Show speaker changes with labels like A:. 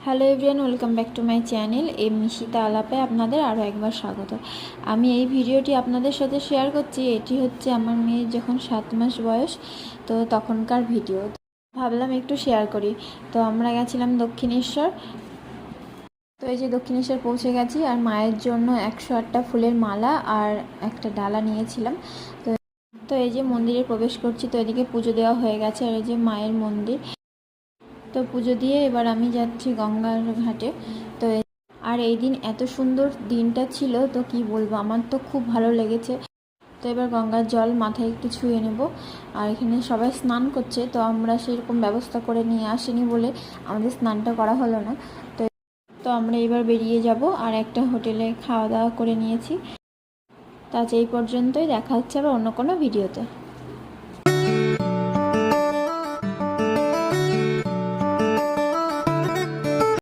A: Hello everyone, welcome back to my channel Mishita আলাপে আপনাদের আরও একবার স্বাগত। আমি এই ভিডিওটি আপনাদের সাথে শেয়ার করছি। এটি হচ্ছে আমার মেয়ের যখন 7 মাস বয়স, তো তখনকার ভিডিও ভাবলাম একটু শেয়ার করি। তো আমরা গেছিলাম দক্ষিণেশ্বর। তো এই যে দক্ষিণেশ্বর পৌঁছে গেছি, আর মায়ের জন্য 108টা ফুলের মালা আর একটা ডালা নিয়েছিলাম। তো তো এই যে মন্দিরে প্রবেশ করছি। তো এদিকে পুজো দেওয়া হয়ে গেছে, আর এই যে মায়ের মন্দির। তো পুজো দিয়ে এবার আমি যাচ্ছি গঙ্গার ঘাটে। তো আর এই দিন এত সুন্দর দিনটা ছিল, তো কি বলবো, আমার তো খুব ভালো লেগেছে। তো এবার গঙ্গার জল মাথায় একটু ছুঁয়ে নেব। আর এখানে সবাই স্নান করছে, তো আমরা সেরকম ব্যবস্থা করে নিয়ে আসিনি বলে আমাদের স্নানটা করা হলো না। তো তো আমরা এবার বেরিয়ে যাব, আর একটা হোটেলে খাওয়া দাওয়া করে নিয়েছি। তা আজ এই পর্যন্তই, দেখা হচ্ছে আবার অন্য কোনো ভিডিওতে।